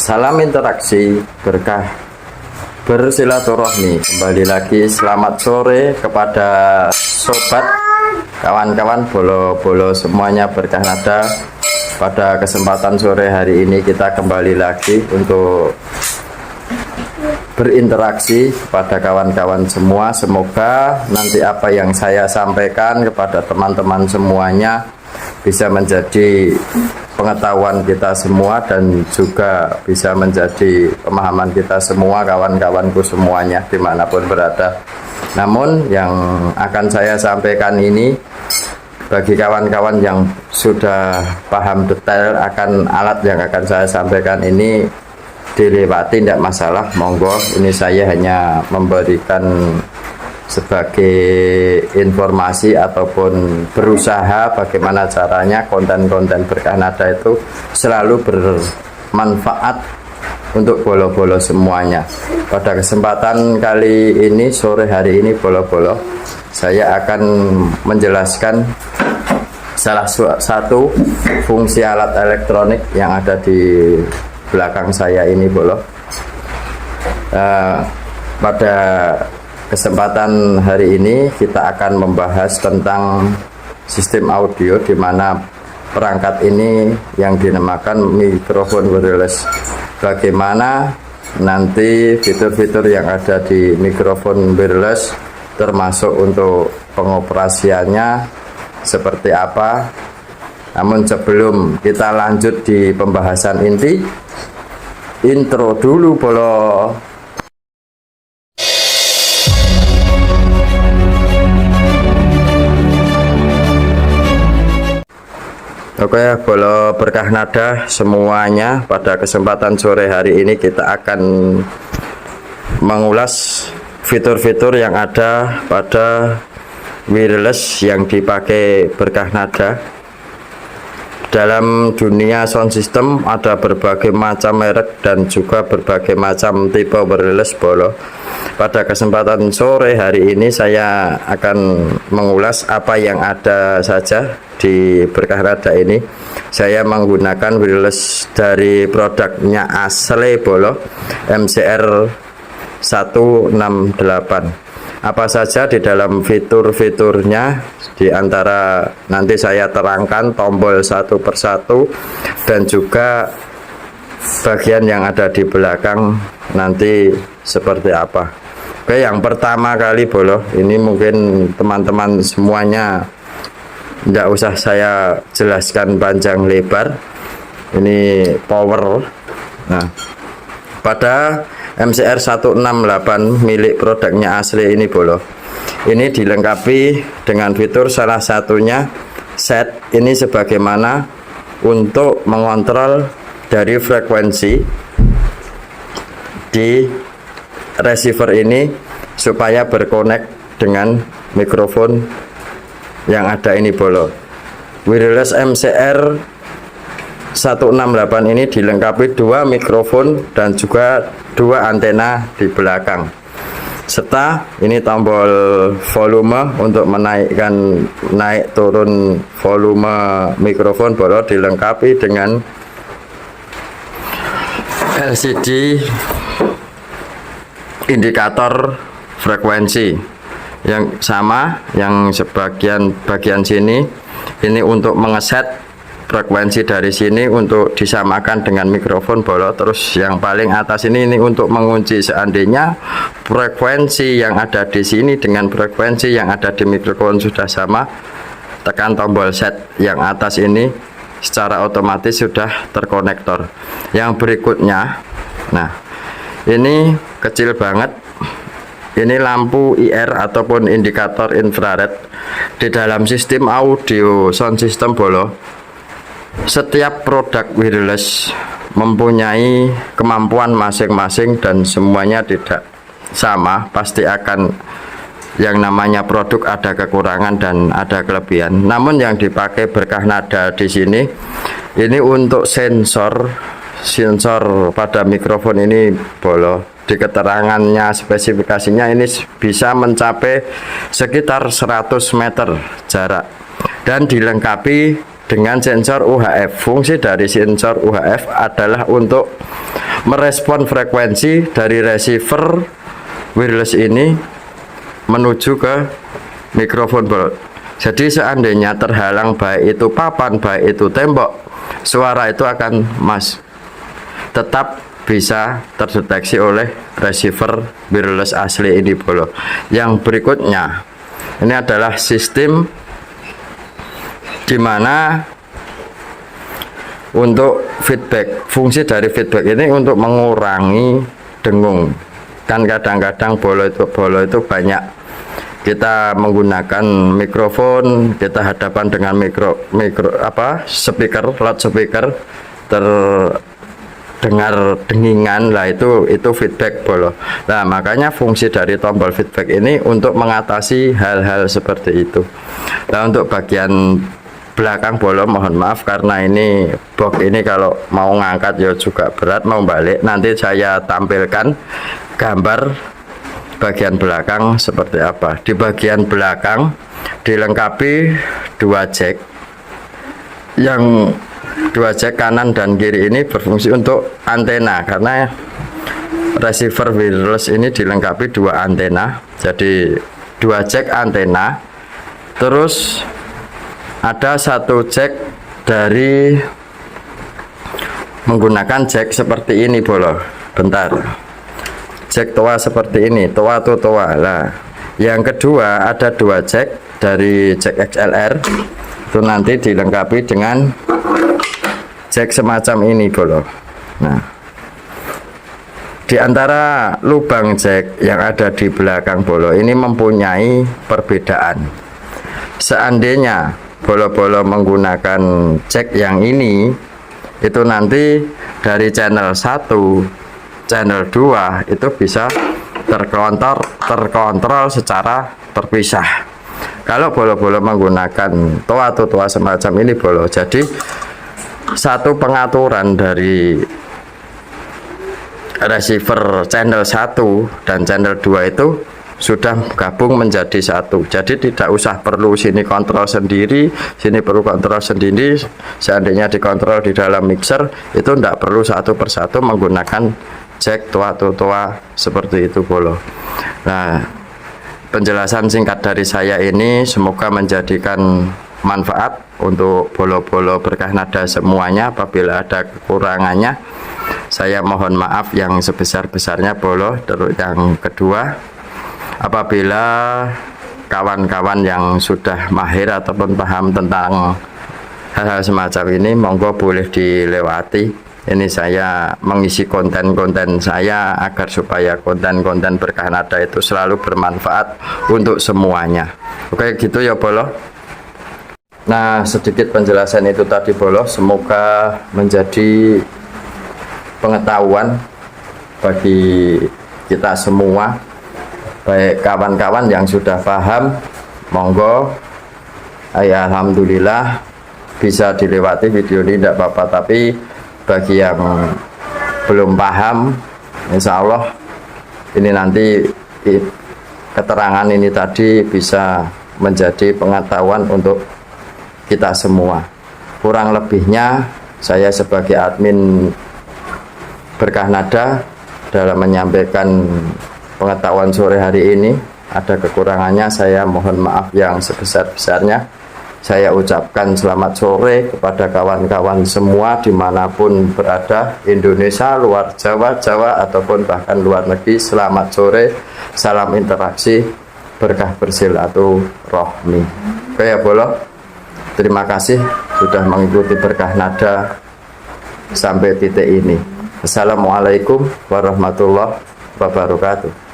Salam interaksi berkah bersilaturahmi. Kembali lagi selamat sore kepada sobat, kawan-kawan, bolo-bolo semuanya berkah nada. Pada kesempatan sore hari ini kita kembali lagi untuk berinteraksi kepada kawan-kawan semua. Semoga nanti apa yang saya sampaikan kepada teman-teman semuanya bisa menjadi pengetahuan kita semua dan juga bisa menjadi pemahaman kita semua, kawan-kawanku semuanya dimanapun berada. Namun yang akan saya sampaikan ini bagi kawan-kawan yang sudah paham detail akan alat yang akan saya sampaikan ini, dilewati tidak masalah, monggo. Ini saya hanya memberikan sebagai informasi ataupun berusaha bagaimana caranya konten-konten berkah nada itu selalu bermanfaat untuk bolo-bolo semuanya. Pada kesempatan kali ini, sore hari ini, bolo-bolo, saya akan menjelaskan salah satu fungsi alat elektronik yang ada di belakang saya ini, bolo. Pada kesempatan hari ini kita akan membahas tentang sistem audio, di mana perangkat ini yang dinamakan mikrofon wireless. Bagaimana nanti fitur-fitur yang ada di mikrofon wireless, termasuk untuk pengoperasiannya seperti apa. Namun sebelum kita lanjut di pembahasan inti, intro dulu, bolo. Oke, bolo berkah nada semuanya, pada kesempatan sore hari ini kita akan mengulas fitur-fitur yang ada pada wireless yang dipakai berkah nada. Dalam dunia sound system ada berbagai macam merek dan juga berbagai macam tipe wireless, bolo. Pada kesempatan sore hari ini saya akan mengulas apa yang ada saja di berkah nada ini. Saya menggunakan wireless dari produknya asli, bolo, MCR 168. Apa saja di dalam fitur-fiturnya, di antara nanti saya terangkan tombol satu persatu dan juga bagian yang ada di belakang nanti seperti apa. Oke, yang pertama kali, bolo, ini mungkin teman-teman semuanya tidak usah saya jelaskan panjang lebar. Ini power. Nah, pada MCR 168 milik produknya asli ini, bolo, ini dilengkapi dengan fitur salah satunya set. Ini sebagaimana untuk mengontrol dari frekuensi di receiver ini supaya berkonek dengan mikrofon yang ada ini, bolo. Wireless MCR 168 ini dilengkapi dua mikrofon dan juga dua antena di belakang, serta ini tombol volume untuk menaikkan naik turun volume mikrofon, bolo, dilengkapi dengan LCD indikator frekuensi yang sama, yang bagian sini ini untuk mengeset frekuensi dari sini untuk disamakan dengan mikrofon, bolo. Terus yang paling atas ini untuk mengunci seandainya frekuensi yang ada di sini dengan frekuensi yang ada di mikrofon sudah sama, tekan tombol set yang atas ini, secara otomatis sudah terkonektor. Yang berikutnya, nah ini kecil banget, ini lampu IR ataupun indikator infrared. Di dalam sistem audio sound system, bolo, setiap produk wireless mempunyai kemampuan masing-masing dan semuanya tidak sama. Pasti akan yang namanya produk ada kekurangan dan ada kelebihan. Namun yang dipakai berkah nada di sini ini untuk sensor pada mikrofon ini, bolo. Di keterangannya, spesifikasinya ini bisa mencapai sekitar 100 meter jarak dan dilengkapi dengan sensor UHF. Fungsi dari sensor UHF adalah untuk merespon frekuensi dari receiver wireless ini menuju ke mikrofon bolot. Jadi seandainya terhalang baik itu papan, baik itu tembok, suara itu akan tetap bisa terdeteksi oleh receiver wireless asli ini bolo. Yang berikutnya ini adalah sistem dimana untuk feedback, fungsi dari feedback ini untuk mengurangi dengung. Kan kadang-kadang bolo itu banyak kita menggunakan mikrofon, kita hadapan dengan speaker, loudspeaker, terdengar dengingan lah, itu feedback bolo. Nah makanya fungsi dari tombol feedback ini untuk mengatasi hal-hal seperti itu. Nah untuk bagian belakang bolo mohon maaf karena ini box ini kalau mau ngangkat ya juga berat, mau balik nanti saya tampilkan gambar bagian belakang seperti apa. Di bagian belakang dilengkapi dua jack, yang dua jack kanan dan kiri ini berfungsi untuk antena, karena receiver wireless ini dilengkapi dua antena, jadi dua jack antena. Terus ada satu jack dari menggunakan jack seperti ini bolo, bentar, jack toa seperti ini, toa tuh toa lah. Yang kedua ada dua jack dari jack XLR, itu nanti dilengkapi dengan jack semacam ini bolo. Nah di antara lubang jack yang ada di belakang bolo ini mempunyai perbedaan. Seandainya bolo-bolo menggunakan jack yang ini, itu nanti dari channel 1, channel 2 itu bisa terkontrol secara terpisah. Kalau bolo-bolo menggunakan toa atau toa semacam ini bolo, jadi satu pengaturan dari receiver channel 1 dan channel 2 itu sudah gabung menjadi satu. Jadi tidak usah perlu sini kontrol sendiri, sini perlu kontrol sendiri. Seandainya dikontrol di dalam mixer itu tidak perlu satu persatu menggunakan jack toa atau toa seperti itu bolo. Nah penjelasan singkat dari saya ini semoga menjadikan manfaat untuk bolo-bolo berkah nada semuanya. Apabila ada kekurangannya saya mohon maaf yang sebesar-besarnya bolo. Terus yang kedua, apabila kawan-kawan yang sudah mahir ataupun paham tentang hal-hal semacam ini, monggo boleh dilewati. Ini saya mengisi konten-konten saya agar supaya konten-konten berkah nada itu selalu bermanfaat untuk semuanya. Oke gitu ya bolo. Nah sedikit penjelasan itu tadi bolo, semoga menjadi pengetahuan bagi kita semua. Baik kawan-kawan yang sudah paham, monggo, alhamdulillah bisa dilewati video ini tidak apa-apa. Tapi bagi yang belum paham, insya Allah ini nanti keterangan ini tadi bisa menjadi pengetahuan untuk kita semua. Kurang lebihnya saya sebagai admin berkah nada dalam menyampaikan pengetahuan sore hari ini ada kekurangannya, saya mohon maaf yang sebesar-besarnya. Saya ucapkan selamat sore kepada kawan-kawan semua dimanapun berada, Indonesia, luar Jawa, ataupun bahkan luar negeri. Selamat sore, salam interaksi, berkah bersilaturahmi. Oke ya bolo, terima kasih sudah mengikuti berkah nada sampai titik ini. Assalamualaikum warahmatullahi wabarakatuh.